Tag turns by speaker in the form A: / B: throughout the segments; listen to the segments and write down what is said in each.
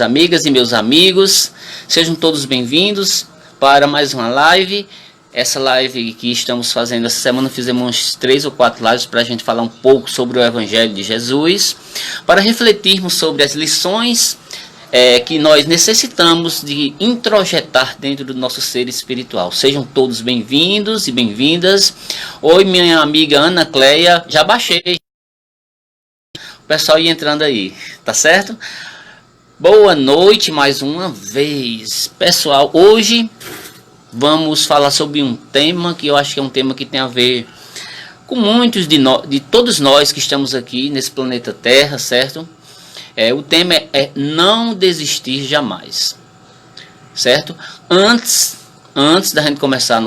A: Amigas e meus amigos, sejam todos bem-vindos para mais uma live. Essa live que estamos fazendo essa semana, fizemos uns 3 ou 4 lives para a gente falar um pouco sobre o Evangelho de Jesus, para refletirmos sobre as lições que nós necessitamos de introjetar dentro do nosso ser espiritual. Sejam todos bem-vindos e bem-vindas. Oi, minha amiga Ana Cleia, já baixei. O pessoal ia entrando aí, tá certo? Boa noite mais uma vez, pessoal. Hoje vamos falar sobre um tema que eu acho que é um tema que tem a ver com muitos de todos nós que estamos aqui nesse planeta Terra, certo? O tema é não desistir jamais, certo? Antes da gente começar a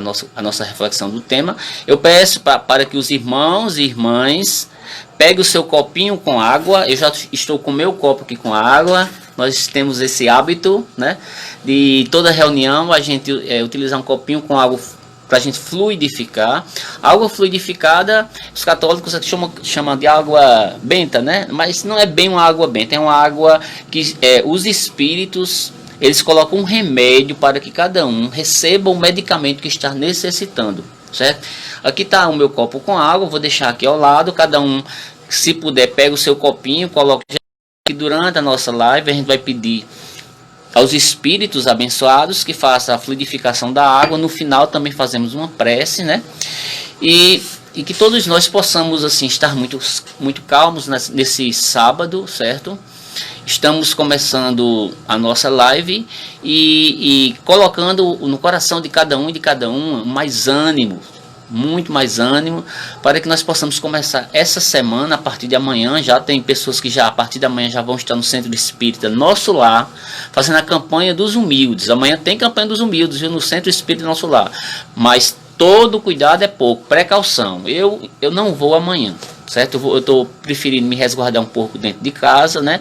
A: nossa reflexão do tema, eu peço para que os irmãos e irmãs pegue o seu copinho com água. Eu já estou com o meu copo aqui com água. Nós temos esse hábito, né, de toda reunião a gente utilizar um copinho com água para a gente fluidificar. Água fluidificada, os católicos chamam de água benta, né? Mas não é bem uma água benta, é uma água que os espíritos, eles colocam um remédio para que cada um receba o medicamento que está necessitando, certo? Aqui está o meu copo com água, vou deixar aqui ao lado, cada um, se puder, pega o seu copinho, coloca. E durante a nossa live a gente vai pedir aos espíritos abençoados que façam a fluidificação da água. No final também fazemos uma prece, né? E que todos nós possamos assim estar muito calmos nesse sábado, certo? Estamos começando a nossa live e colocando no coração de cada um e de cada uma mais ânimo, muito mais ânimo, para que nós possamos começar essa semana. A partir de amanhã, já tem pessoas que já a partir de amanhã já vão estar no Centro Espírita Nosso Lar, fazendo a campanha dos humildes. Amanhã tem campanha dos humildes, viu, no Centro Espírita Nosso Lar, mas todo cuidado é pouco, precaução. Eu não vou amanhã, certo? Eu estou preferindo me resguardar um pouco dentro de casa, né?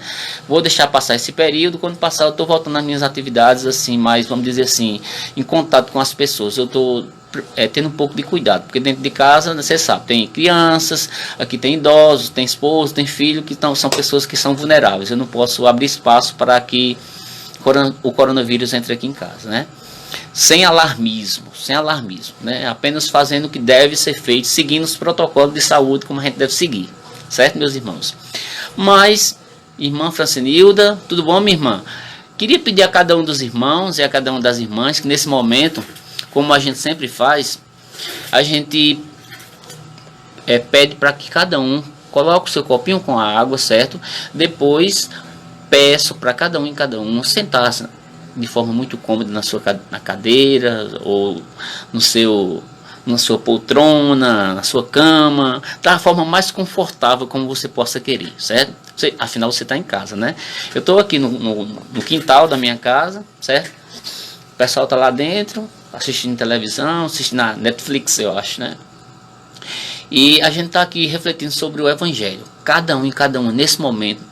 A: Vou deixar passar esse período. Quando passar, eu estou voltando às minhas atividades, assim, mais, vamos dizer assim, em contato com as pessoas. Eu estou tendo um pouco de cuidado, porque dentro de casa, você sabe, tem crianças, aqui tem idosos, tem esposo, tem filho, que são pessoas que são vulneráveis. Eu não posso abrir espaço para que o coronavírus entre aqui em casa, né? Sem alarmismo, né? Apenas fazendo o que deve ser feito, seguindo os protocolos de saúde como a gente deve seguir, certo, meus irmãos? Mas, irmã Francenilda, tudo bom, minha irmã? Queria pedir a cada um dos irmãos e a cada uma das irmãs que nesse momento, como a gente sempre faz, a gente pede para que cada um coloque o seu copinho com a água, certo? Depois peço para cada um e cada uma sentar-se de forma muito cômoda na cadeira ou na sua poltrona, na sua cama, da forma mais confortável como você possa querer, certo? Afinal você está em casa, né? Eu estou aqui no quintal da minha casa, certo? O pessoal está lá dentro assistindo televisão, assistindo na Netflix, eu acho, né? E a gente está aqui refletindo sobre o Evangelho. Cada um e cada uma nesse momento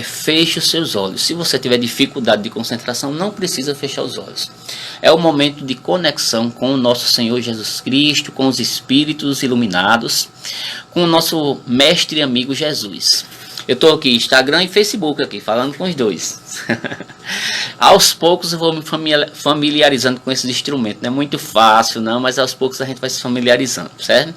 A: feche os seus olhos. Se você tiver dificuldade de concentração, não precisa fechar os olhos. É o momento de conexão com o nosso Senhor Jesus Cristo, com os Espíritos iluminados, com o nosso mestre e amigo Jesus. Eu estou aqui Instagram e Facebook aqui, falando com os dois. Aos poucos eu vou me familiarizando com esses instrumentos. Não é muito fácil não, mas aos poucos a gente vai se familiarizando, certo?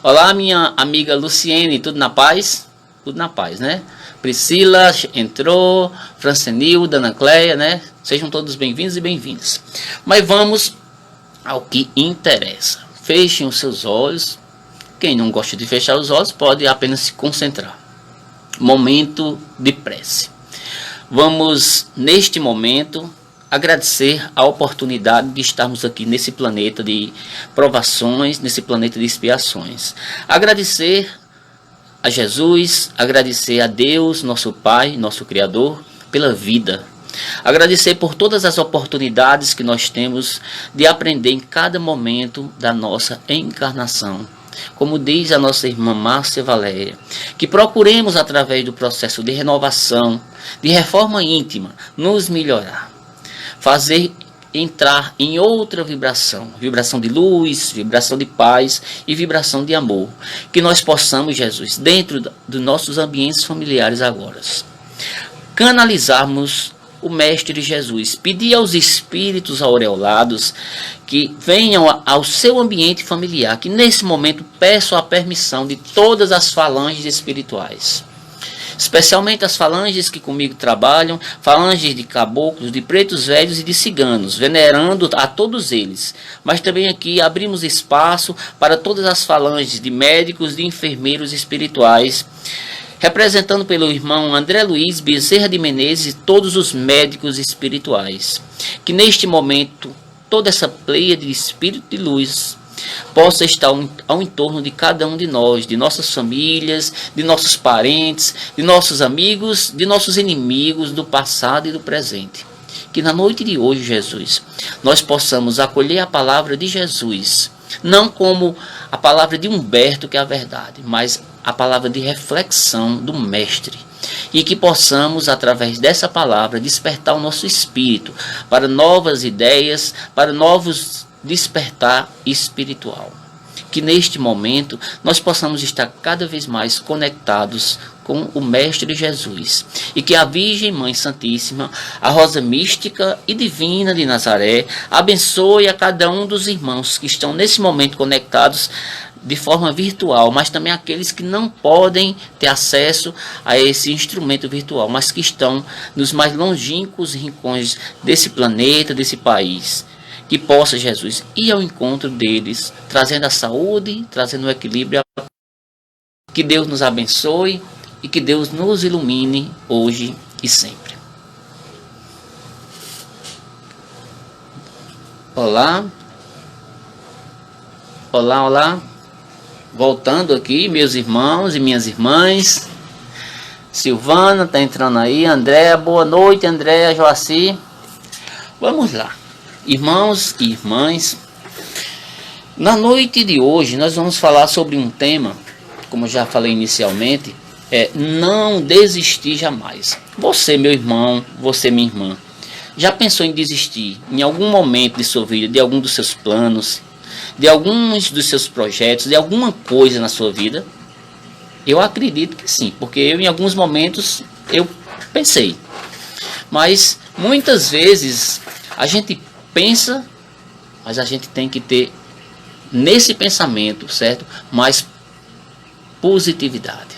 A: Olá, minha amiga Luciene, tudo na paz? Tudo na paz, né? Priscila entrou, Francenilda, Ana Cleia, né? Sejam todos bem-vindos e bem-vindas. Mas vamos ao que interessa. Fechem os seus olhos. Quem não gosta de fechar os olhos pode apenas se concentrar. Momento de prece. Vamos, neste momento, agradecer a oportunidade de estarmos aqui nesse planeta de provações, nesse planeta de expiações. Agradecer a Jesus, agradecer a Deus, nosso Pai, nosso Criador, pela vida. Agradecer por todas as oportunidades que nós temos de aprender em cada momento da nossa encarnação. Como diz a nossa irmã Márcia Valéria, que procuremos através do processo de renovação, de reforma íntima, nos melhorar. Fazer entrar em outra vibração, vibração de luz, vibração de paz e vibração de amor. Que nós possamos, Jesus, dentro dos nossos ambientes familiares agora, canalizarmos o Mestre Jesus, pedir aos espíritos aureolados que venham ao seu ambiente familiar, que nesse momento peçam a permissão de todas as falanges espirituais, especialmente as falanges que comigo trabalham, falanges de caboclos, de pretos velhos e de ciganos, venerando a todos eles. Mas também aqui abrimos espaço para todas as falanges de médicos, de enfermeiros espirituais, representando pelo irmão André Luiz Bezerra de Menezes e todos os médicos espirituais. Que neste momento, toda essa pleia de espírito de luz possa estar ao entorno de cada um de nós, de nossas famílias, de nossos parentes, de nossos amigos, de nossos inimigos do passado e do presente. Que na noite de hoje, Jesus, nós possamos acolher a palavra de Jesus, não como a palavra de Humberto, que é a verdade, mas a palavra de reflexão do Mestre. E que possamos, através dessa palavra, despertar o nosso espírito para novas ideias, para novos despertar espiritual. Que neste momento nós possamos estar cada vez mais conectados com o Mestre Jesus. E que a Virgem Mãe Santíssima, a Rosa Mística e Divina de Nazaré, abençoe a cada um dos irmãos que estão nesse momento conectados de forma virtual, mas também aqueles que não podem ter acesso a esse instrumento virtual, mas que estão nos mais longínquos rincões desse planeta, desse país. Que possa, Jesus, ir ao encontro deles, trazendo a saúde, trazendo o equilíbrio. Que Deus nos abençoe e que Deus nos ilumine hoje e sempre. Olá. Olá, olá. Voltando aqui, meus irmãos e minhas irmãs. Silvana está entrando aí. Andréa, boa noite, Andréa, Joaci. Vamos lá. Irmãos e irmãs, na noite de hoje nós vamos falar sobre um tema, como já falei inicialmente, não desistir jamais. Você, meu irmão, você, minha irmã, já pensou em desistir em algum momento de sua vida, de algum dos seus planos, de alguns dos seus projetos, de alguma coisa na sua vida? Eu acredito que sim, porque eu em alguns momentos eu pensei. Mas muitas vezes a gente pensa, mas a gente tem que ter nesse pensamento, certo? Mais positividade.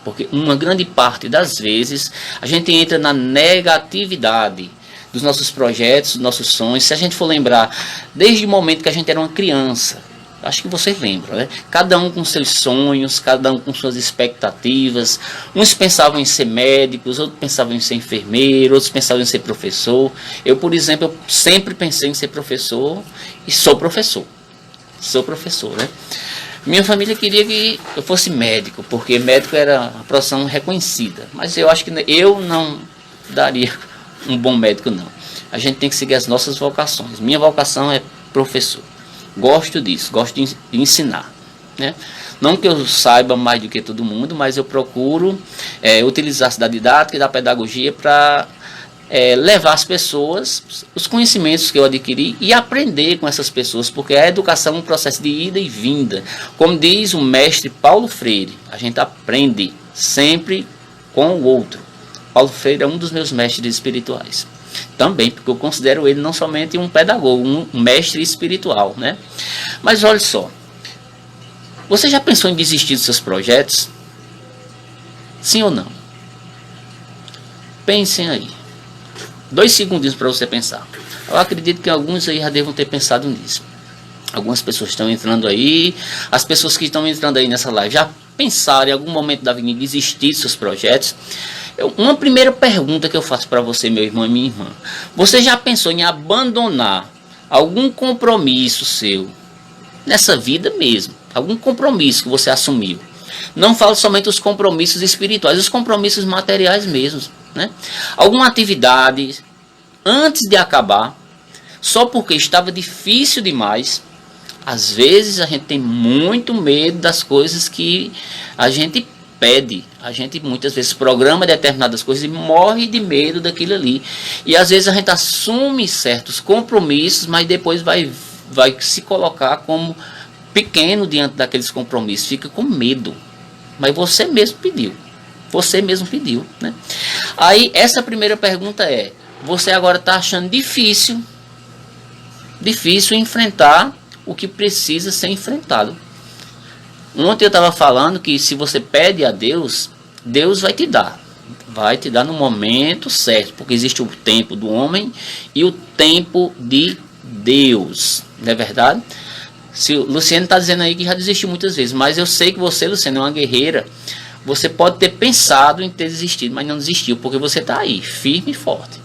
A: Porque uma grande parte das vezes a gente entra na negatividade dos nossos projetos, dos nossos sonhos. Se a gente for lembrar, desde o momento que a gente era uma criança, acho que vocês lembram, né? Cada um com seus sonhos, cada um com suas expectativas. Uns pensavam em ser médicos, outros pensavam em ser enfermeiro, outros pensavam em ser professor. Eu, por exemplo, eu sempre pensei em ser professor e sou professor. Sou professor, né? Minha família queria que eu fosse médico, porque médico era uma profissão reconhecida. Mas eu acho que eu não daria um bom médico, não. A gente tem que seguir as nossas vocações. Minha vocação é professor. Gosto disso, gosto de ensinar, né? Não que eu saiba mais do que todo mundo, mas eu procuro utilizar da didática e da pedagogia para levar às pessoas os conhecimentos que eu adquiri e aprender com essas pessoas, porque a educação é um processo de ida e vinda. Como diz o mestre Paulo Freire, a gente aprende sempre com o outro. Paulo Freire é um dos meus mestres espirituais. Também, porque eu considero ele não somente um pedagogo, um mestre espiritual, né? Mas olha só, você já pensou em desistir dos seus projetos? Sim ou não? Pensem aí. 2 segundinhos para você pensar. Eu acredito que alguns aí já devam ter pensado nisso. Algumas pessoas estão entrando aí. As pessoas que estão entrando aí nessa live já pensaram em algum momento da vida em desistir dos seus projetos? Uma primeira pergunta que eu faço para você, meu irmão e minha irmã. Você já pensou em abandonar algum compromisso seu nessa vida mesmo? Algum compromisso que você assumiu? Não falo somente os compromissos espirituais, os compromissos materiais mesmos, né? Alguma atividade antes de acabar, só porque estava difícil demais. Às vezes a gente tem muito medo das coisas que a gente pede. A gente muitas vezes programa determinadas coisas e morre de medo daquilo ali. E às vezes a gente assume certos compromissos, mas depois vai se colocar como pequeno diante daqueles compromissos. Fica com medo. Mas você mesmo pediu. Você mesmo pediu, né? Aí essa primeira pergunta é: você agora está achando difícil enfrentar o que precisa ser enfrentado. Ontem eu estava falando que se você pede a Deus, Deus vai te dar. Vai te dar no momento certo, porque existe o tempo do homem e o tempo de Deus. Não é verdade? Se o Luciano está dizendo aí que já desistiu muitas vezes, mas eu sei que você, Luciano, é uma guerreira. Você pode ter pensado em ter desistido, mas não desistiu, porque você está aí, firme e forte.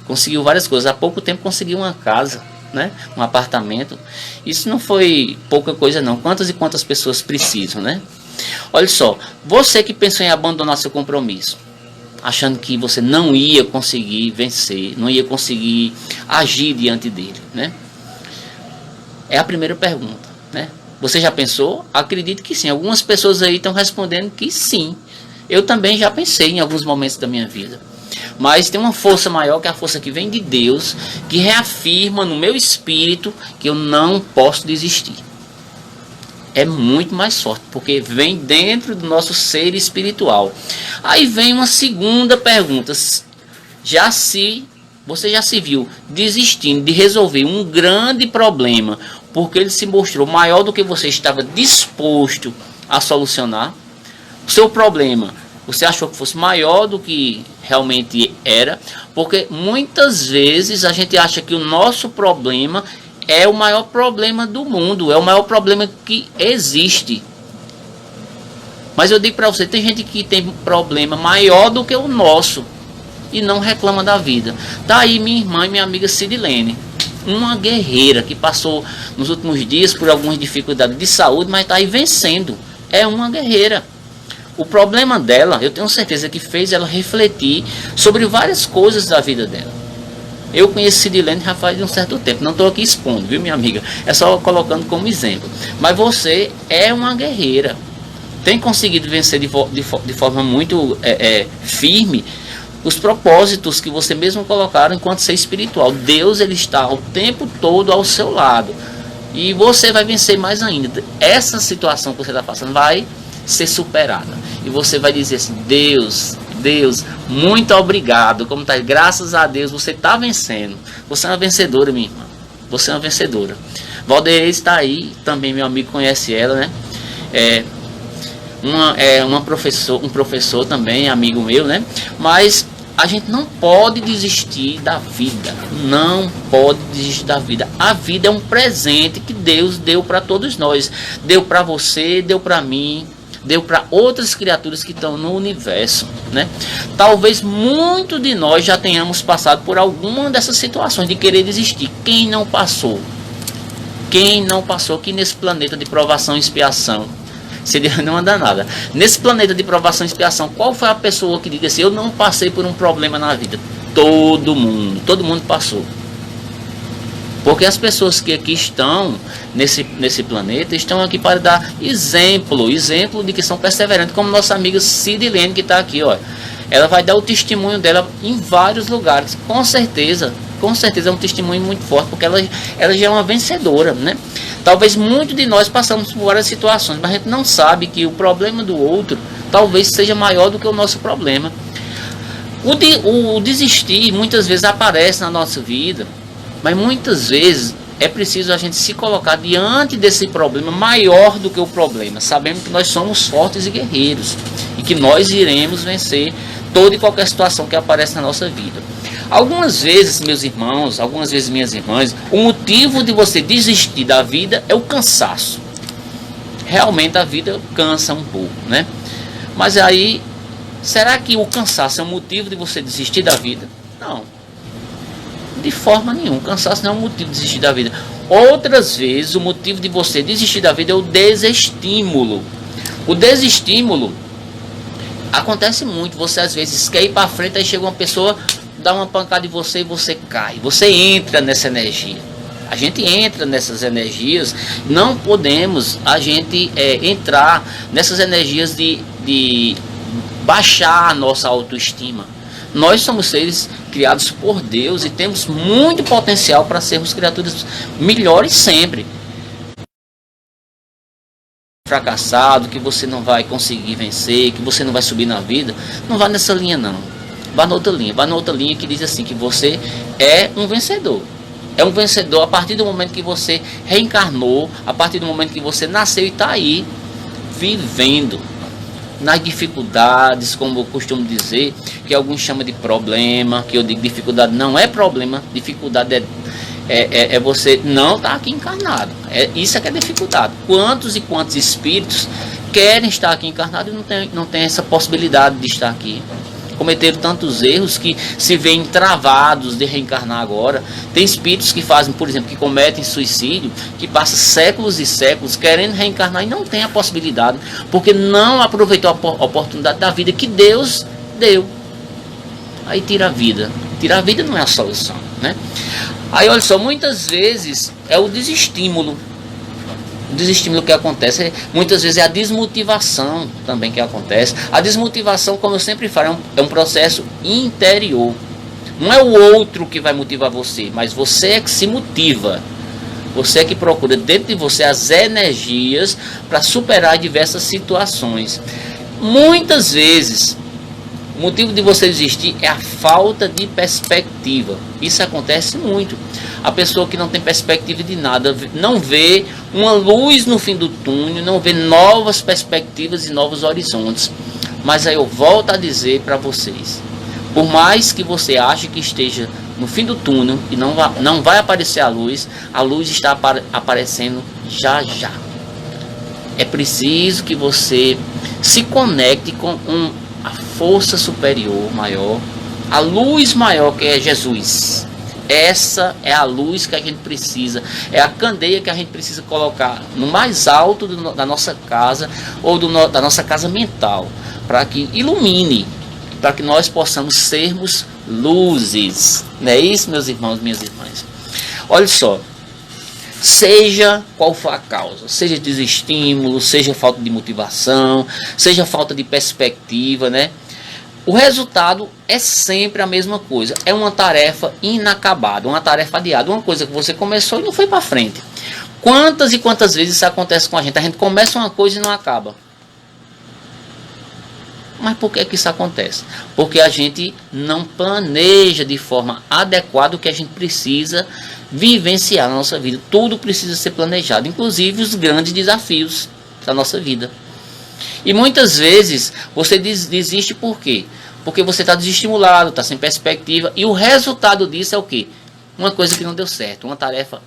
A: Conseguiu várias coisas. Há pouco tempo conseguiu uma casa, né? Um apartamento. Isso não foi pouca coisa não. Quantas e quantas pessoas precisam, né? Olha só, você que pensou em abandonar seu compromisso, achando que você não ia conseguir vencer, não ia conseguir agir diante dele, né? É a primeira pergunta, né? Você já pensou? Acredito que sim. Algumas pessoas aí estão respondendo que sim. Eu também já pensei em alguns momentos da minha vida. Mas tem uma força maior, que é a força que vem de Deus, que reafirma no meu espírito que eu não posso desistir. É muito mais forte, porque vem dentro do nosso ser espiritual. Aí vem uma segunda pergunta. Você já se viu desistindo de resolver um grande problema, porque ele se mostrou maior do que você estava disposto a solucionar? O seu problema, você achou que fosse maior do que realmente era? Porque muitas vezes a gente acha que o nosso problema é o maior problema do mundo, é o maior problema que existe. Mas eu digo para você, tem gente que tem problema maior do que o nosso e não reclama da vida. Tá aí minha irmã e minha amiga Sidilene, uma guerreira que passou nos últimos dias por algumas dificuldades de saúde, mas está aí vencendo. É uma guerreira. O problema dela, eu tenho certeza que fez ela refletir sobre várias coisas da vida dela. Eu conheço Sidilene já faz um certo tempo, não estou aqui expondo, viu, minha amiga? É só colocando como exemplo. Mas você é uma guerreira. Tem conseguido vencer de forma muito firme os propósitos que você mesmo colocaram enquanto ser espiritual. Deus, ele está o tempo todo ao seu lado. E você vai vencer mais ainda. Essa situação que você está passando vai ser superada. E você vai dizer assim: Deus, muito obrigado. Como tá? Graças a Deus você está vencendo. Você é uma vencedora, minha irmã. Você é uma vencedora. Valdeir está aí, também meu amigo conhece ela, né? Um professor também, amigo meu, né? Mas a gente não pode desistir da vida. Não pode desistir da vida. A vida é um presente que Deus deu para todos nós. Deu para você, deu para mim, deu para outras criaturas que estão no universo, né? Talvez muito de nós já tenhamos passado por alguma dessas situações de querer desistir. Quem não passou? Quem não passou aqui nesse planeta de provação e expiação? Seria não anda nada. Nesse planeta de provação e expiação, qual foi a pessoa que diga assim: eu não passei por um problema na vida? Todo mundo passou. Porque as pessoas que aqui estão nesse planeta estão aqui para dar exemplo de que são perseverantes, como nossa amiga Sidilene, que está aqui, ó. Ela vai dar o testemunho dela em vários lugares, com certeza é um testemunho muito forte, porque ela já é uma vencedora, né? Talvez muitos de nós passamos por várias situações, mas a gente não sabe que o problema do outro talvez seja maior do que o nosso problema. O desistir muitas vezes aparece na nossa vida, mas muitas vezes é preciso a gente se colocar diante desse problema maior do que o problema, sabendo que nós somos fortes e guerreiros e que nós iremos vencer toda e qualquer situação que aparece na nossa vida. Algumas vezes, meus irmãos, algumas vezes minhas irmãs, o motivo de você desistir da vida é o cansaço. Realmente a vida cansa um pouco, né? Mas aí, será que o cansaço é um motivo de você desistir da vida? Não. De forma nenhuma. O cansaço não é um motivo de desistir da vida. Outras vezes, o motivo de você desistir da vida é o desestímulo. O desestímulo acontece muito. Você às vezes quer ir para frente, aí chega uma pessoa, dá uma pancada em você e você cai. Você entra nessa energia. A gente entra nessas energias. Não podemos a gente entrar nessas energias de baixar a nossa autoestima. Nós somos seres criados por Deus e temos muito potencial para sermos criaturas melhores sempre. Fracassado, que você não vai conseguir vencer, que você não vai subir na vida, não vá nessa linha não. vá na outra linha que diz assim, que você é um vencedor. É um vencedor a partir do momento que você reencarnou, a partir do momento que você nasceu e está aí, vivendo nas dificuldades, como eu costumo dizer, que alguns chamam de problema, que eu digo dificuldade não é problema, dificuldade é você não estar aqui encarnado. Isso é que é dificuldade. Quantos e quantos espíritos querem estar aqui encarnados e não tem essa possibilidade de estar aqui? Cometeram tantos erros que se veem travados de reencarnar agora. Tem espíritos que fazem, por exemplo, que cometem suicídio, que passam séculos e séculos querendo reencarnar e não tem a possibilidade, porque não aproveitou a oportunidade da vida que Deus deu. Aí tira a vida. Tirar a vida não é a solução, né? Aí olha só, muitas vezes é o desestímulo. O desestímulo que acontece, muitas vezes é a desmotivação também que acontece. A desmotivação, como eu sempre falo, é um processo interior. Não é o outro que vai motivar você, mas você é que se motiva. Você é que procura dentro de você as energias para superar diversas situações. Muitas vezes, o motivo de você desistir é a falta de perspectiva. Isso acontece muito. A pessoa que não tem perspectiva de nada, não vê uma luz no fim do túnel, não vê novas perspectivas e novos horizontes. Mas aí eu volto a dizer para vocês, por mais que você ache que esteja no fim do túnel e não vai aparecer a luz está aparecendo já já. É preciso que você se conecte com a força superior maior, a luz maior que é Jesus. Essa é a luz que a gente precisa, é a candeia que a gente precisa colocar no mais alto da nossa casa ou da nossa casa mental, para que ilumine, para que nós possamos sermos luzes. Não é isso, meus irmãos, minhas irmãs? Olha só, seja qual for a causa, seja desestímulo, seja falta de motivação, seja falta de perspectiva, né? O resultado é sempre a mesma coisa. É uma tarefa inacabada, uma tarefa adiada, uma coisa que você começou e não foi para frente. Quantas e quantas vezes isso acontece com a gente? A gente começa uma coisa e não acaba. Mas por que isso acontece? Porque a gente não planeja de forma adequada o que a gente precisa vivenciar na nossa vida. Tudo precisa ser planejado, inclusive os grandes desafios da nossa vida. E muitas vezes você desiste por quê? Porque você está desestimulado, está sem perspectiva. E o resultado disso é o quê? Uma coisa que não deu certo, uma tarefa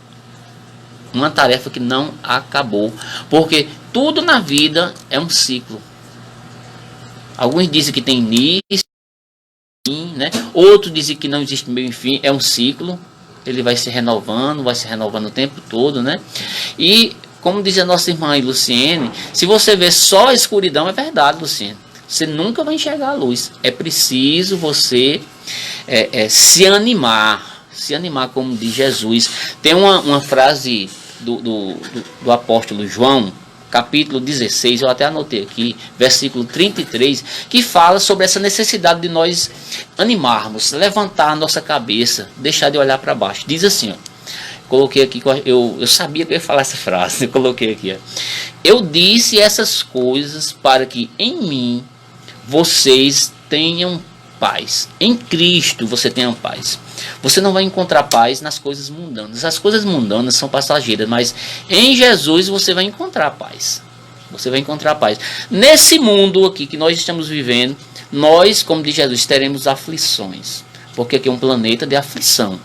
A: que não acabou. Porque tudo na vida é um ciclo. Alguns dizem que tem início, né? Outros dizem que não existe meio e fim, é um ciclo. Ele vai se renovando o tempo todo, né? E como diz a nossa irmã Luciene, se você vê só a escuridão, é verdade, Luciene. Você nunca vai enxergar a luz. É preciso você se animar, como diz Jesus. Tem uma frase do apóstolo João, capítulo 16, eu até anotei aqui, versículo 33, que fala sobre essa necessidade de nós animarmos, levantar a nossa cabeça, deixar de olhar para baixo. Diz assim, ó. Coloquei aqui, eu sabia que eu ia falar essa frase, eu coloquei aqui. Ó. Eu disse essas coisas para que em mim vocês tenham paz. Em Cristo você tenha paz. Você não vai encontrar paz nas coisas mundanas. As coisas mundanas são passageiras, mas em Jesus você vai encontrar paz. Você vai encontrar paz. Nesse mundo aqui que nós estamos vivendo, nós, como diz Jesus, teremos aflições. Porque aqui é um planeta de aflição.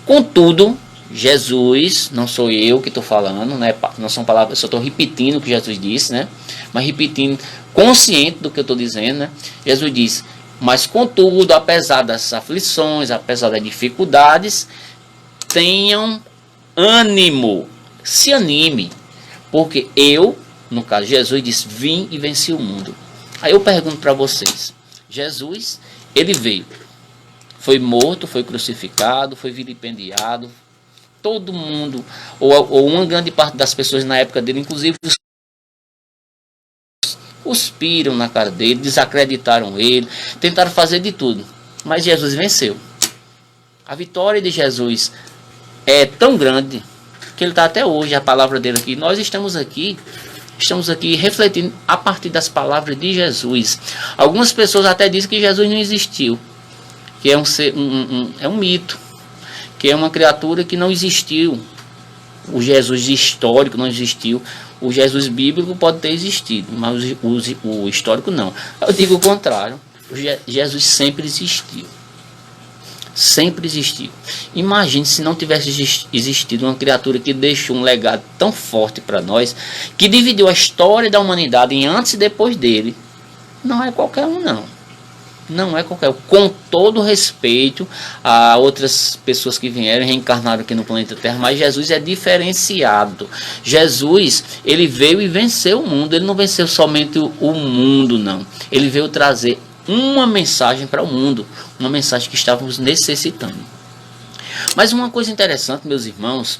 A: Contudo, Jesus, não sou eu que estou falando, né? Não são palavras, eu só estou repetindo o que Jesus disse, né? Mas repetindo, consciente do que eu estou dizendo, né? Jesus disse, mas contudo, apesar das aflições, apesar das dificuldades, tenham ânimo, se anime, porque eu, no caso Jesus, disse, vim e venci o mundo. Aí eu pergunto para vocês, Jesus, ele veio, foi morto, foi crucificado, foi vilipendiado, todo mundo, ou uma grande parte das pessoas na época dele, inclusive cuspiram na cara dele, desacreditaram ele, tentaram fazer de tudo, mas Jesus venceu. A vitória de Jesus é tão grande que ele está até hoje, a palavra dele aqui. Nós estamos aqui refletindo a partir das palavras de Jesus. Algumas pessoas até dizem que Jesus não existiu. que é é um mito, que é uma criatura que não existiu. O Jesus histórico não existiu. O Jesus bíblico pode ter existido, mas o histórico não. Eu digo o contrário. Jesus sempre existiu. Sempre existiu. Imagine se não tivesse existido uma criatura que deixou um legado tão forte para nós, que dividiu a história da humanidade em antes e depois dele. Não é qualquer um, não. Não é qualquer um. Com todo respeito a outras pessoas que vieram e reencarnaram aqui no planeta Terra, mas Jesus é diferenciado. Jesus, ele veio e venceu o mundo. Ele não venceu somente o mundo, não. Ele veio trazer uma mensagem para o mundo, uma mensagem que estávamos necessitando. Mas uma coisa interessante, meus irmãos,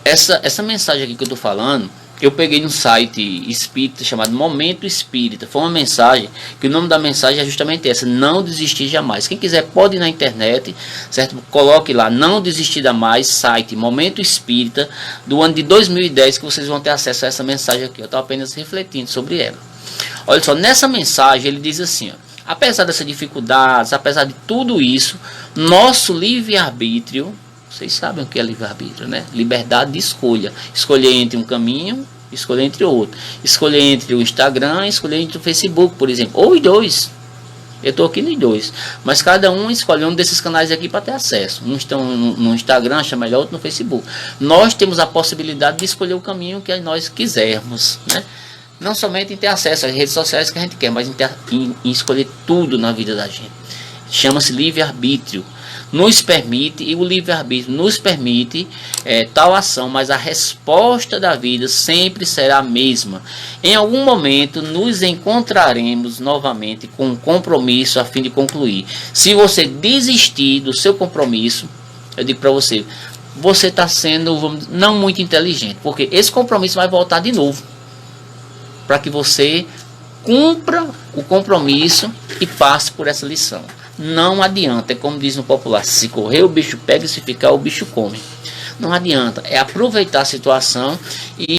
A: essa mensagem aqui que eu estou falando, eu peguei num site espírita chamado Momento Espírita. Foi uma mensagem, que o nome da mensagem é justamente essa: não desistir jamais. Quem quiser pode ir na internet, certo? Coloque lá, não desistir jamais, site Momento Espírita, do ano de 2010, que vocês vão ter acesso a essa mensagem aqui. Eu estou apenas refletindo sobre ela. Olha só, nessa mensagem ele diz assim, ó: apesar dessas dificuldades, apesar de tudo isso, nosso livre-arbítrio, vocês sabem o que é livre-arbítrio, né? Liberdade de escolha. Escolher entre um caminho, escolher entre outro. Escolher entre o Instagram, escolher entre o Facebook, por exemplo. Ou os dois. Eu estou aqui nos dois. Mas cada um escolhe um desses canais aqui para ter acesso. Uns estão no Instagram, acha melhor, outro no Facebook. Nós temos a possibilidade de escolher o caminho que nós quisermos, né? Não somente em ter acesso às redes sociais que a gente quer, mas em escolher tudo na vida da gente. Chama-se livre-arbítrio. Nos permite, e o livre-arbítrio nos permite tal ação, mas a resposta da vida sempre será a mesma. Em algum momento nos encontraremos novamente com um compromisso a fim de concluir. Se você desistir do seu compromisso, eu digo para você, você está sendo, vamos dizer, não muito inteligente, porque esse compromisso vai voltar de novo, para que você cumpra o compromisso e passe por essa lição. Não adianta, é como diz no popular, se correr o bicho pega e se ficar o bicho come. Não adianta, é aproveitar a situação e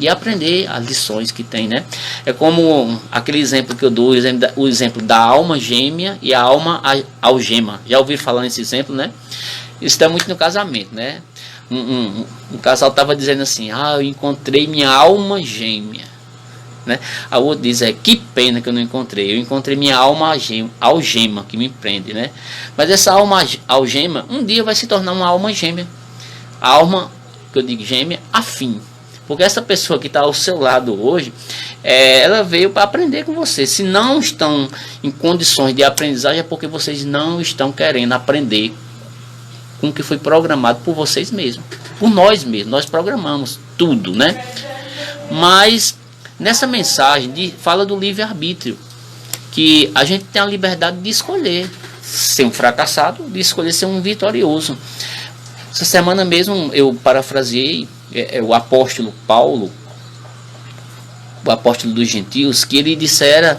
A: aprender as lições que tem, né? É como aquele exemplo que eu dou, o exemplo da alma gêmea e a alma algema. Já ouviram falar nesse exemplo, né? Isso está muito no casamento, né? Um casal estava dizendo assim: eu encontrei minha alma gêmea, né? A outra diz: que pena que eu não encontrei. Eu encontrei minha alma algema que me prende, né? Mas essa alma algema um dia vai se tornar uma alma gêmea. A alma, que eu digo gêmea, afim. Porque essa pessoa que está ao seu lado hoje, ela veio para aprender com você. Se não estão em condições de aprendizagem, é porque vocês não estão querendo aprender com o que foi programado por vocês mesmos, por nós mesmos. Nós programamos tudo, né? Mas nessa mensagem fala do livre-arbítrio, que a gente tem a liberdade de escolher ser um fracassado, de escolher ser um vitorioso. Essa semana mesmo eu parafraseei o apóstolo Paulo, o apóstolo dos gentios, que ele dissera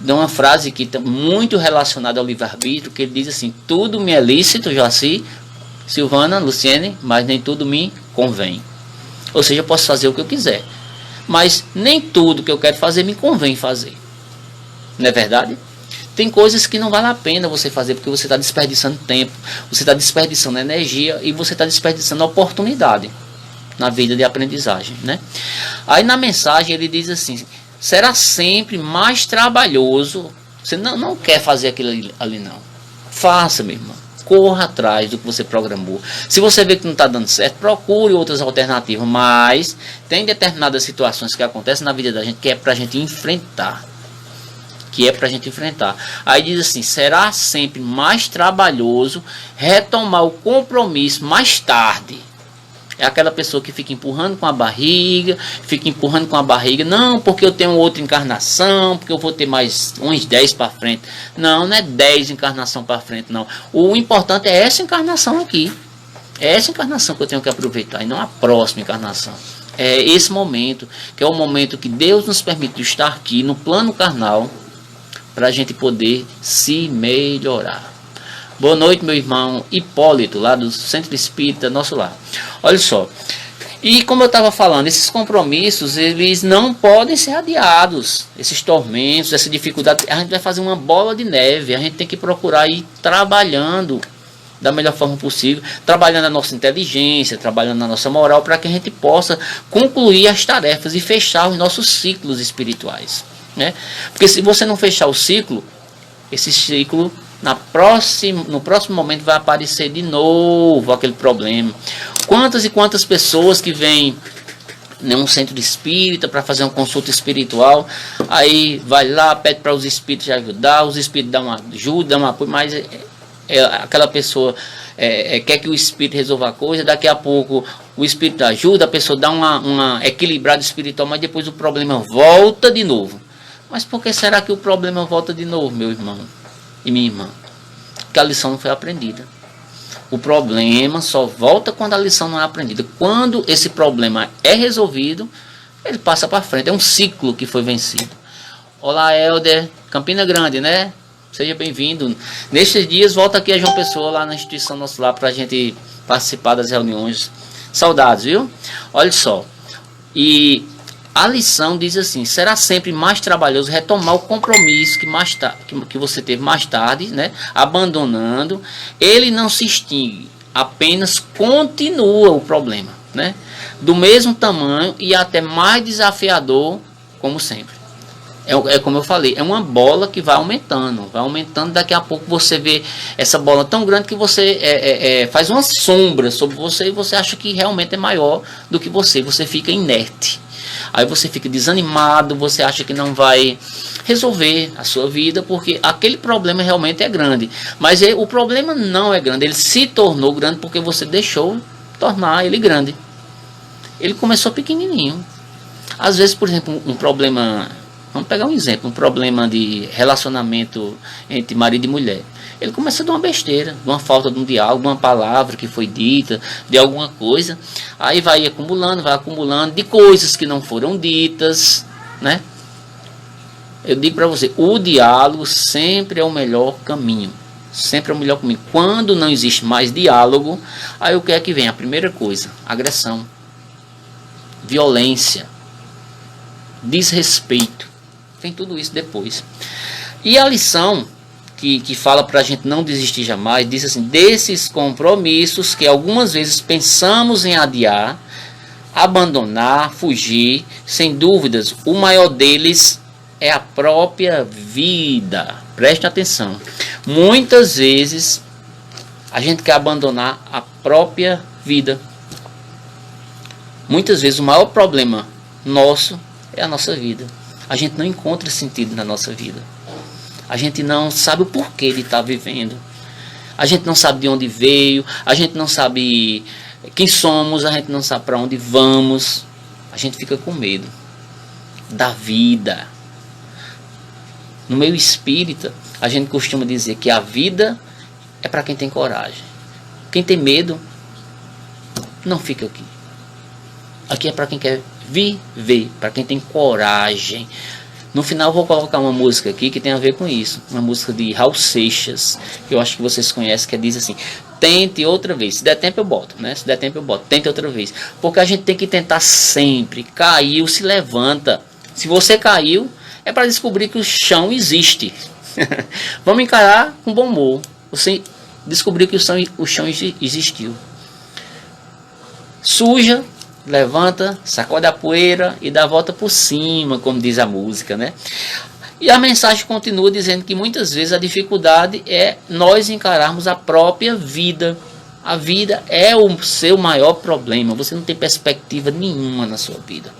A: uma frase que está muito relacionada ao livre-arbítrio, que ele diz assim: tudo me é lícito, Joaci, Silvana, Luciene, mas nem tudo me convém. Ou seja, eu posso fazer o que eu quiser, mas nem tudo que eu quero fazer me convém fazer. Não é verdade? Tem coisas que não vale a pena você fazer, porque você está desperdiçando tempo, você está desperdiçando energia e você está desperdiçando oportunidade na vida de aprendizagem, né? Aí na mensagem ele diz assim: será sempre mais trabalhoso. Você não quer fazer aquilo ali não. Faça, meu irmão. Corra atrás do que você programou. Se você vê que não está dando certo, procure outras alternativas. Mas tem determinadas situações que acontecem na vida da gente que é para a gente enfrentar. Aí diz assim: será sempre mais trabalhoso retomar o compromisso mais tarde. É aquela pessoa que fica empurrando com a barriga, não, porque eu tenho outra encarnação, porque eu vou ter mais uns 10 para frente. Não é 10 encarnação para frente, não. O importante é essa encarnação aqui. É essa encarnação que eu tenho que aproveitar, e não a próxima encarnação. É esse momento, que é o momento que Deus nos permite estar aqui no plano carnal, para a gente poder se melhorar. Boa noite, meu irmão Hipólito, lá do Centro Espírita Nosso Lar. Olha só, E como eu estava falando, esses compromissos, eles não podem ser adiados. Esses tormentos, essa dificuldade, a gente vai fazer uma bola de neve. A gente tem que procurar ir trabalhando da melhor forma possível, trabalhando a nossa inteligência, trabalhando a nossa moral, para que a gente possa concluir as tarefas e fechar os nossos ciclos espirituais, né? Porque se você não fechar o ciclo, esse ciclo no próximo momento vai aparecer de novo aquele problema. Quantas e quantas pessoas que vêm num centro de espírita para fazer uma consulta espiritual, aí vai lá, pede para os espíritos ajudar, os espíritos dão uma ajuda, dão um apoio, mas aquela pessoa quer que o espírito resolva a coisa, daqui a pouco o espírito ajuda, a pessoa dá uma equilibrada espiritual, mas depois o problema volta de novo. Mas por que será que o problema volta de novo, meu irmão e minha irmã? Porque a lição não foi aprendida. O problema só volta quando a lição não é aprendida. Quando esse problema é resolvido, ele passa para frente. É um ciclo que foi vencido. Olá, Helder, Campina Grande, né? Seja bem-vindo. Nestes dias, volta aqui a João Pessoa, lá na instituição nossa, lá para a gente participar das reuniões. Saudades, viu? Olha só. E a lição diz assim: será sempre mais trabalhoso retomar o compromisso que você teve mais tarde, né? Abandonando. Ele não se extingue, apenas continua o problema, né? Do mesmo tamanho e até mais desafiador, como sempre. É como eu falei, é uma bola que vai aumentando, daqui a pouco você vê essa bola tão grande que você faz uma sombra sobre você e você acha que realmente é maior do que você fica inerte. Aí você fica desanimado, você acha que não vai resolver a sua vida, porque aquele problema realmente é grande. Mas o problema não é grande, ele se tornou grande porque você deixou tornar ele grande. Ele começou pequenininho. Às vezes, por exemplo, um problema... Vamos pegar um exemplo, um problema de relacionamento entre marido e mulher. Ele começa de uma besteira, de uma falta de um diálogo, de uma palavra que foi dita, de alguma coisa. Aí vai acumulando, de coisas que não foram ditas, né? Eu digo para você, o diálogo sempre é o melhor caminho. Sempre é o melhor caminho. Quando não existe mais diálogo, aí o que é que vem? A primeira coisa, agressão, violência, desrespeito. Tem tudo isso depois. E a lição que fala para a gente não desistir jamais, diz assim: desses compromissos que algumas vezes pensamos em adiar, abandonar, fugir, sem dúvidas, o maior deles é a própria vida. Preste atenção. Muitas vezes a gente quer abandonar a própria vida. Muitas vezes o maior problema nosso é a nossa vida. A gente não encontra sentido na nossa vida. A gente não sabe o porquê de estar vivendo. A gente não sabe de onde veio. A gente não sabe quem somos. A gente não sabe para onde vamos. A gente fica com medo da vida. No meio espírita, a gente costuma dizer que a vida é para quem tem coragem. Quem tem medo, não fica aqui. Aqui é para quem quer viver, para quem tem coragem. No final eu vou colocar uma música aqui que tem a ver com isso. Uma música de Raul Seixas, que eu acho que vocês conhecem, que diz assim: tente outra vez. Se der tempo eu boto, né? Se der tempo eu boto. Tente outra vez. Porque a gente tem que tentar sempre. Caiu, se levanta. Se você caiu, é para descobrir que o chão existe. Vamos encarar com bom humor. Você descobriu que o chão existiu. Suja, levanta, sacode a poeira e dá a volta por cima, como diz a música, né? E a mensagem continua dizendo que muitas vezes a dificuldade é nós encararmos a própria vida. A vida é o seu maior problema. Você não tem perspectiva nenhuma na sua vida.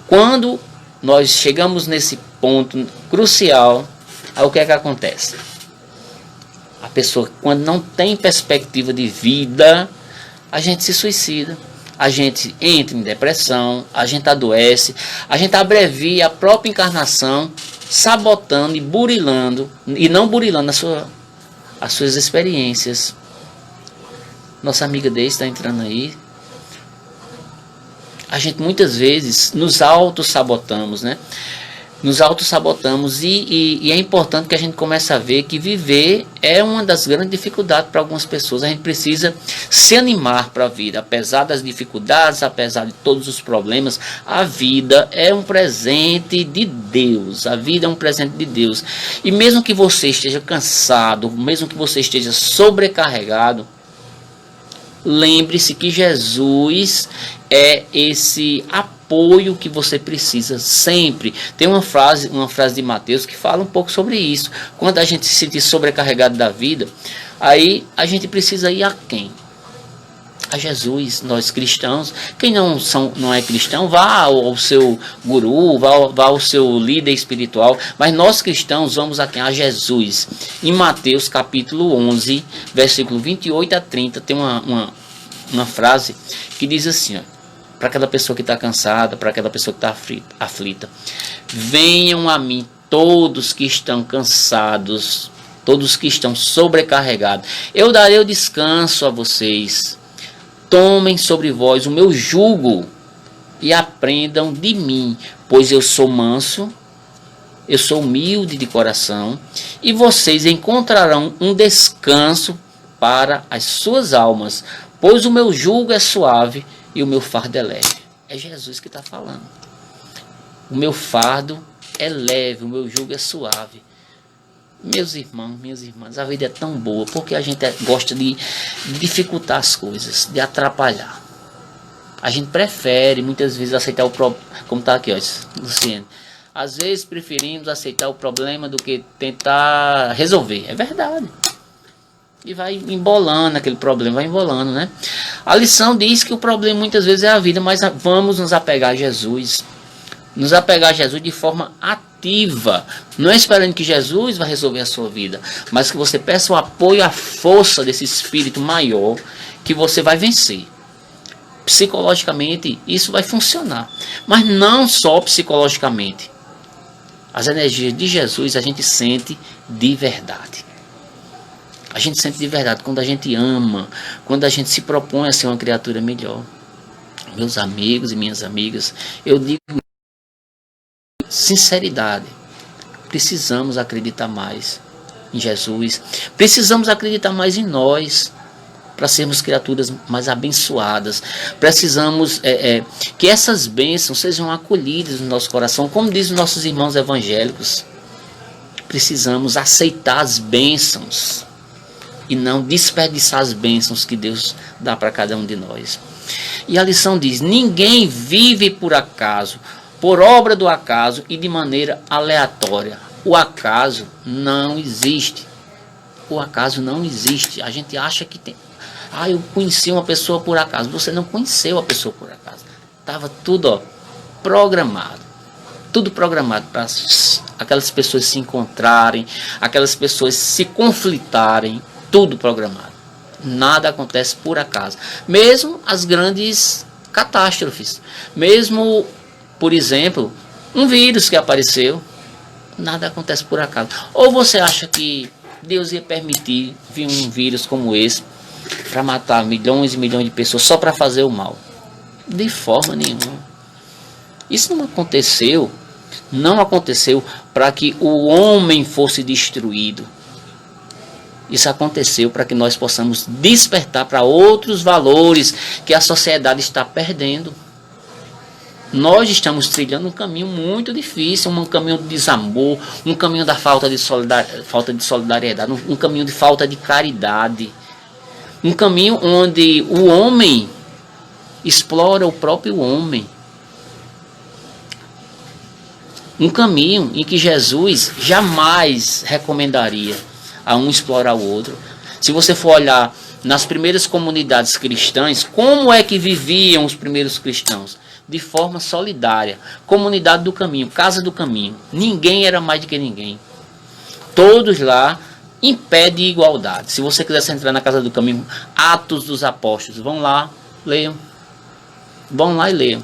A: Quando nós chegamos nesse ponto crucial, aí o que é que acontece? A pessoa, quando não tem perspectiva de vida, a gente se suicida. A gente entra em depressão, a gente adoece, a gente abrevia a própria encarnação, sabotando e burilando, e não burilando as suas experiências. Nossa amiga Deise está entrando aí. A gente muitas vezes nos auto-sabotamos, né? nos autossabotamos e é importante que a gente comece a ver que viver é uma das grandes dificuldades para algumas pessoas. A gente precisa se animar para a vida, apesar das dificuldades, apesar de todos os problemas. A vida é um presente de Deus, a vida é um presente de Deus. E mesmo que você esteja cansado, mesmo que você esteja sobrecarregado, lembre-se que Jesus é esse apoio que você precisa sempre. Tem uma frase de Mateus que fala um pouco sobre isso. Quando a gente se sentir sobrecarregado da vida, aí a gente precisa ir a quem? A Jesus. Nós cristãos, quem não é cristão, vá ao seu guru, vá ao seu líder espiritual, mas nós cristãos vamos a quem? A Jesus. Em Mateus capítulo 11, versículo 28 a 30, tem uma frase que diz assim, ó, para aquela pessoa que está cansada, para aquela pessoa que está aflita: venham a mim todos que estão cansados, todos que estão sobrecarregados, eu darei o descanso a vocês. Tomem sobre vós o meu jugo e aprendam de mim, pois eu sou manso, eu sou humilde de coração, e vocês encontrarão um descanso para as suas almas, pois o meu jugo é suave e o meu fardo é leve. É Jesus que está falando. O meu fardo é leve, o meu jugo é suave. Meus irmãos, minhas irmãs, a vida é tão boa, porque a gente gosta de dificultar as coisas, de atrapalhar. A gente prefere muitas vezes aceitar o problema, como está aqui, ó, Luciano. Às vezes preferimos aceitar o problema do que tentar resolver. É verdade. E vai embolando aquele problema, vai embolando, né? A lição diz que o problema muitas vezes é a vida, mas vamos nos apegar a Jesus. Nos apegar a Jesus de forma ativa. Não é esperando que Jesus vai resolver a sua vida, mas que você peça o apoio, a força desse espírito maior, que você vai vencer. Psicologicamente, isso vai funcionar. Mas não só psicologicamente. As energias de Jesus a gente sente de verdade. A gente sente de verdade quando a gente ama, quando a gente se propõe a ser uma criatura melhor. Meus amigos e minhas amigas, eu digo sinceridade, precisamos acreditar mais em Jesus, precisamos acreditar mais em nós, para sermos criaturas mais abençoadas. Precisamos que essas bênçãos sejam acolhidas no nosso coração, como dizem nossos irmãos evangélicos. Precisamos aceitar as bênçãos e não desperdiçar as bênçãos que Deus dá para cada um de nós. E a lição diz: ninguém vive por acaso, por obra do acaso e de maneira aleatória. O acaso não existe. O acaso não existe. A gente acha que tem. Eu conheci uma pessoa por acaso. Você não conheceu a pessoa por acaso. Estava tudo programado. Tudo programado para aquelas pessoas se encontrarem, aquelas pessoas se conflitarem. Tudo programado. Nada acontece por acaso. Mesmo as grandes catástrofes. Mesmo, por exemplo, um vírus que apareceu. Nada acontece por acaso. Ou você acha que Deus ia permitir vir um vírus como esse para matar milhões e milhões de pessoas só para fazer o mal? De forma nenhuma. Isso não aconteceu. Não aconteceu para que o homem fosse destruído. Isso aconteceu para que nós possamos despertar para outros valores que a sociedade está perdendo. Nós estamos trilhando um caminho muito difícil, um caminho de desamor, um caminho da falta de solidariedade, um caminho de falta de caridade. Um caminho onde o homem explora o próprio homem. Um caminho em que Jesus jamais recomendaria a um explorar o outro. Se você for olhar nas primeiras comunidades cristãs, como é que viviam os primeiros cristãos? De forma solidária. Comunidade do caminho, casa do caminho. Ninguém era mais do que ninguém. Todos lá em pé de igualdade. Se você quiser entrar na casa do caminho, Atos dos Apóstolos, vão lá, leiam. Vão lá e leiam.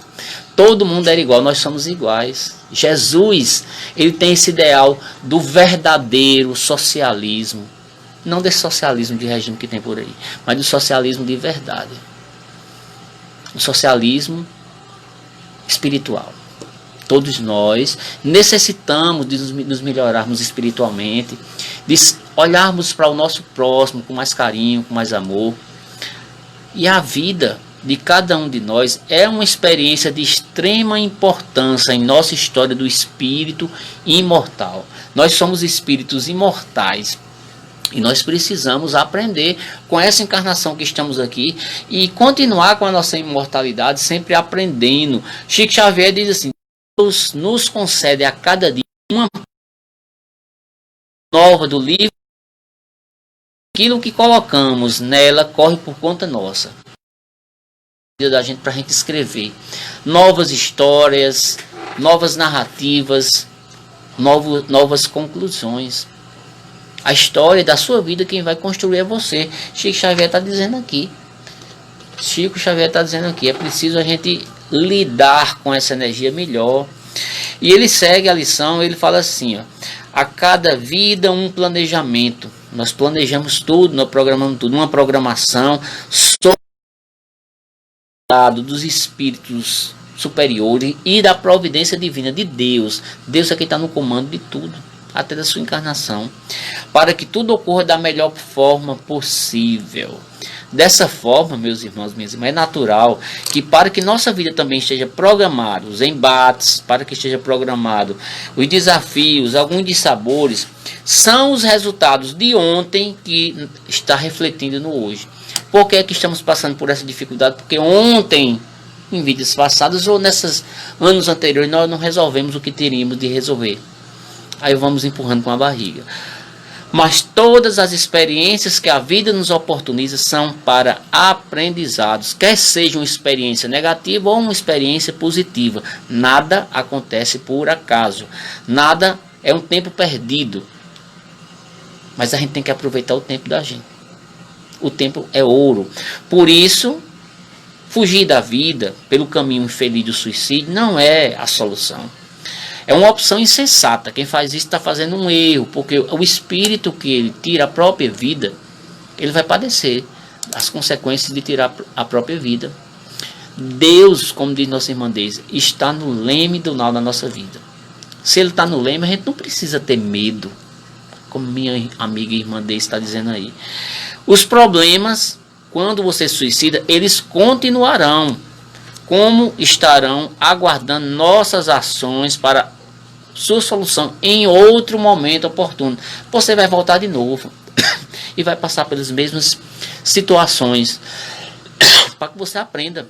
A: Todo mundo era igual, nós somos iguais. Jesus, ele tem esse ideal do verdadeiro socialismo. Não desse socialismo de regime que tem por aí, mas do socialismo de verdade. O socialismo espiritual. Todos nós necessitamos de nos melhorarmos espiritualmente, de olharmos para o nosso próximo com mais carinho, com mais amor. E a vida de cada um de nós é uma experiência de extrema importância em nossa história do espírito imortal. Nós somos espíritos imortais e nós precisamos aprender com essa encarnação que estamos aqui e continuar com a nossa imortalidade, sempre aprendendo. Chico Xavier diz assim: Deus nos concede a cada dia uma nova do livro. Aquilo que colocamos nela corre por conta nossa. Da gente para a gente escrever novas histórias, novas narrativas, novas conclusões. A história da sua vida, quem vai construir é você. Chico Xavier está dizendo aqui. É preciso a gente lidar com essa energia melhor. E ele segue a lição, ele fala assim, ó: a cada vida um planejamento. Nós planejamos tudo, nós programamos tudo, uma programação dos espíritos superiores e da providência divina de Deus. Deus é quem está no comando de tudo, até da sua encarnação, para que tudo ocorra da melhor forma possível. Dessa forma, meus irmãos, minhas irmãs, é natural que para que nossa vida também esteja programada, os embates, para que esteja programado os desafios, alguns dissabores, são os resultados de ontem que está refletindo no hoje. Por que é que estamos passando por essa dificuldade? Porque ontem, em vidas passadas ou nesses anos anteriores, nós não resolvemos o que teríamos de resolver. Aí vamos empurrando com a barriga. Mas todas as experiências que a vida nos oportuniza são para aprendizados, quer seja uma experiência negativa ou uma experiência positiva. Nada acontece por acaso, nada é um tempo perdido, mas a gente tem que aproveitar o tempo da gente. O tempo é ouro. Por isso, fugir da vida pelo caminho infeliz do suicídio não é a solução. É uma opção insensata. Quem faz isso está fazendo um erro, porque o espírito que ele tira a própria vida, ele vai padecer as consequências de tirar a própria vida. Deus, como diz nossa irmã Deise, está no leme do nau da nossa vida. Se ele está no leme, a gente não precisa ter medo, como minha amiga e irmã Deise está dizendo aí. Os problemas, quando você suicida, eles continuarão, como estarão aguardando nossas ações para sua solução em outro momento oportuno. Você vai voltar de novo e vai passar pelas mesmas situações para que você aprenda.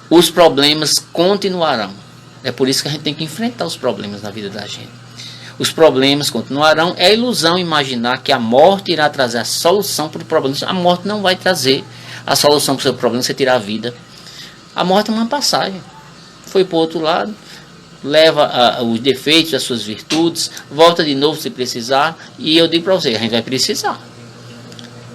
A: Os problemas continuarão. É por isso que a gente tem que enfrentar os problemas na vida da gente. Os problemas continuarão. É ilusão imaginar que a morte irá trazer a solução para o problema. A morte não vai trazer a solução para o seu problema, você tirar a vida. A morte é uma passagem. Foi para o outro lado, leva os defeitos, as suas virtudes, volta de novo se precisar. E eu digo para você, a gente vai precisar.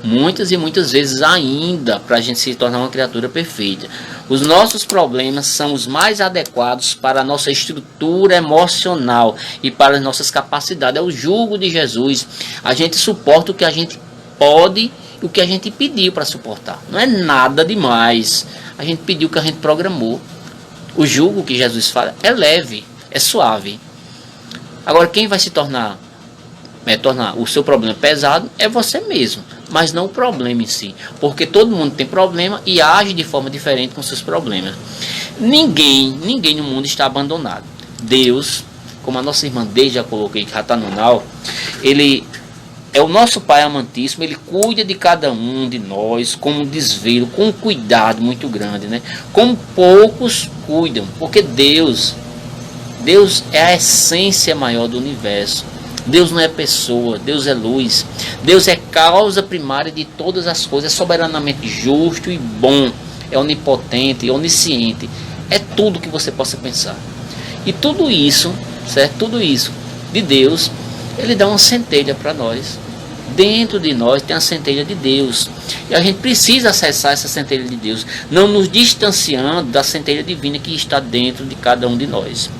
A: Muitas e muitas vezes ainda, para a gente se tornar uma criatura perfeita. Os nossos problemas são os mais adequados para a nossa estrutura emocional e para as nossas capacidades. É o jugo de Jesus. A gente suporta o que a gente pode e o que a gente pediu para suportar. Não é nada demais. A gente pediu o que a gente programou. O jugo que Jesus fala é leve, é suave. Agora, quem vai se tornar o seu problema pesado é você mesmo, mas não o problema em si, porque todo mundo tem problema e age de forma diferente com seus problemas. Ninguém no mundo está abandonado. Deus, como a nossa irmã Deise já coloquei, que já está no nau, ele é o nosso Pai amantíssimo. Ele cuida de cada um de nós com um desvelo, com um cuidado muito grande, né? Como poucos cuidam, porque Deus é a essência maior do universo. Deus não é pessoa, Deus é luz. Deus é causa primária de todas as coisas, é soberanamente justo e bom, é onipotente, onisciente, é tudo que você possa pensar. E tudo isso, certo? Tudo isso de Deus, ele dá uma centelha para nós. Dentro de nós tem a centelha de Deus. E a gente precisa acessar essa centelha de Deus, não nos distanciando da centelha divina que está dentro de cada um de nós.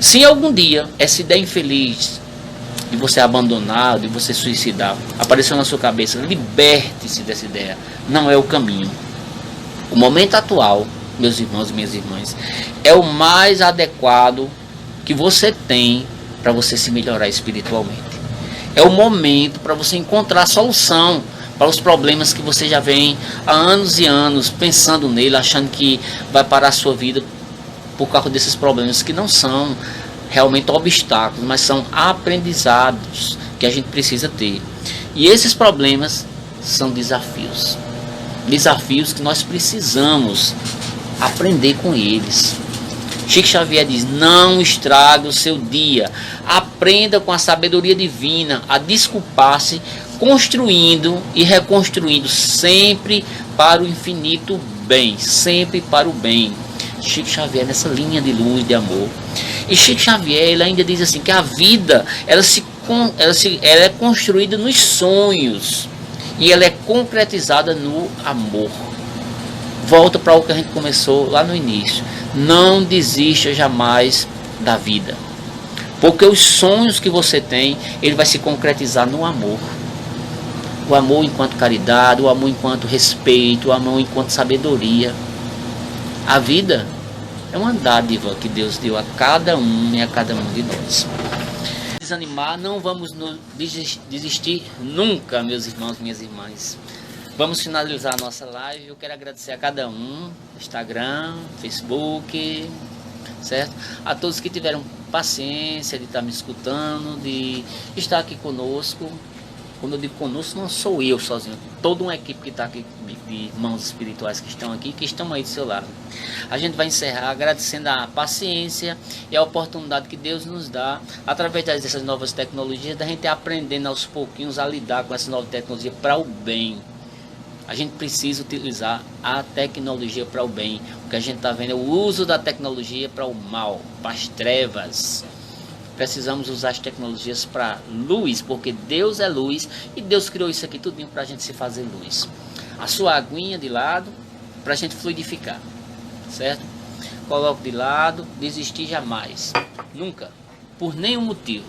A: Se algum dia essa ideia infeliz de você abandonar, de você suicidar, apareceu na sua cabeça, liberte-se dessa ideia. Não é o caminho. O momento atual meus irmãos e minhas irmãs, é o mais adequado que você tem para você se melhorar espiritualmente. É o momento para você encontrar a solução para os problemas que você já vem há anos e anos pensando nele, achando que vai parar a sua vida por causa desses problemas que não são realmente obstáculos, mas são aprendizados que a gente precisa ter. E esses problemas são desafios. Desafios que nós precisamos aprender com eles. Chico Xavier diz: não estrague o seu dia. Aprenda com a sabedoria divina a desculpar-se, construindo e reconstruindo sempre para o infinito bem, sempre para o bem. Chico Xavier nessa linha de luz, de amor. E Chico Xavier ele ainda diz assim que a vida ela é construída nos sonhos e ela é concretizada no amor. Volta para o que a gente começou lá no início. Não desista jamais da vida, porque os sonhos que você tem, ele vai se concretizar no amor. O amor enquanto caridade, o amor enquanto respeito, o amor enquanto sabedoria. A vida é uma dádiva que Deus deu a cada um e a cada um de nós. Desanimar, não vamos desistir nunca, meus irmãos e minhas irmãs. Vamos finalizar a nossa live. Eu quero agradecer a cada um, Instagram, Facebook, certo? A todos que tiveram paciência de estar me escutando, de estar aqui conosco. Quando eu digo conosco, não sou eu sozinho, toda uma equipe que está aqui, de irmãos espirituais que estão aqui, que estão aí do seu lado. A gente vai encerrar agradecendo a paciência e a oportunidade que Deus nos dá, através dessas novas tecnologias, da gente aprendendo aos pouquinhos a lidar com essa nova tecnologia para o bem. A gente precisa utilizar a tecnologia para o bem. O que a gente está vendo é o uso da tecnologia para o mal, para as trevas. Precisamos usar as tecnologias para luz, porque Deus é luz e Deus criou isso aqui tudinho para a gente se fazer luz. A sua aguinha de lado para a gente fluidificar, certo? Coloque de lado, desistir jamais, nunca, por nenhum motivo.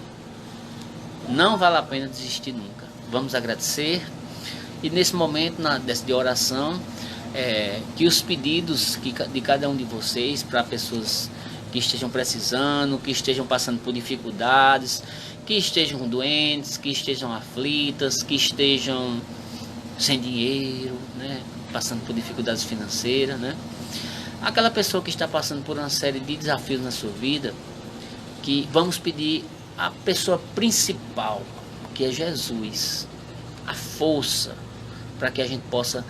A: Não vale a pena desistir nunca. Vamos agradecer. E nesse momento de oração, que os pedidos de cada um de vocês para pessoas que estejam precisando, que estejam passando por dificuldades, que estejam doentes, que estejam aflitas, que estejam sem dinheiro, né? Passando por dificuldades financeiras, né? Aquela pessoa que está passando por uma série de desafios na sua vida, que vamos pedir a pessoa principal, que é Jesus, a força para que a gente possa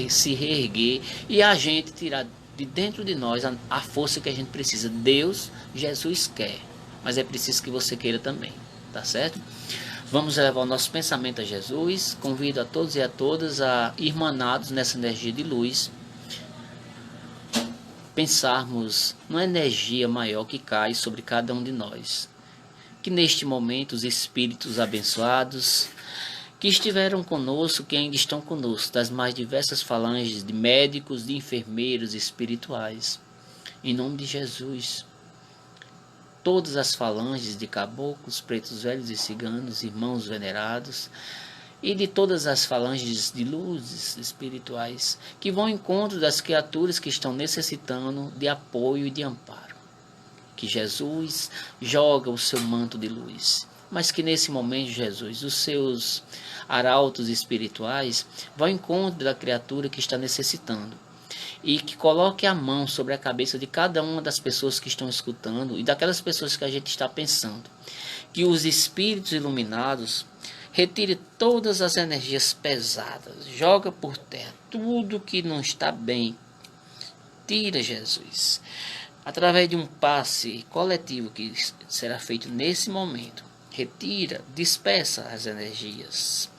A: se reerguer e a gente tirar de dentro de nós a força que a gente precisa. Deus, Jesus quer, mas é preciso que você queira também, tá certo? Vamos levar o nosso pensamento a Jesus. Convido a todos e a todas a irmanados nessa energia de luz, pensarmos numa energia maior que cai sobre cada um de nós. Que neste momento os espíritos abençoados que estiveram conosco, que ainda estão conosco, das mais diversas falanges de médicos, de enfermeiros espirituais, em nome de Jesus, todas as falanges de caboclos, pretos velhos e ciganos, irmãos venerados, e de todas as falanges de luzes espirituais, que vão ao encontro das criaturas que estão necessitando de apoio e de amparo. Que Jesus joga o seu manto de luz, mas que nesse momento, Jesus, os seus arautos espirituais vão ao encontro da criatura que está necessitando e que coloque a mão sobre a cabeça de cada uma das pessoas que estão escutando e daquelas pessoas que a gente está pensando. Que os espíritos iluminados retire todas as energias pesadas, joga por terra tudo que não está bem. Tira, Jesus, através de um passe coletivo que será feito nesse momento. Retira, dispersa as energias.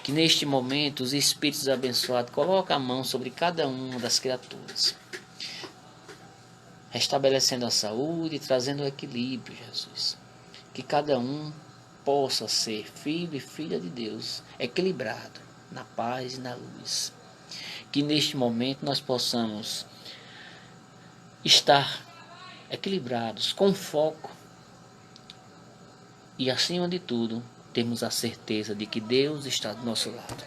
A: Que neste momento os espíritos abençoados colocam a mão sobre cada uma das criaturas, restabelecendo a saúde e trazendo o equilíbrio, Jesus. Que cada um possa ser filho e filha de Deus, equilibrado, na paz e na luz. Que neste momento nós possamos estar equilibrados, com foco, e acima de tudo, temos a certeza de que Deus está do nosso lado.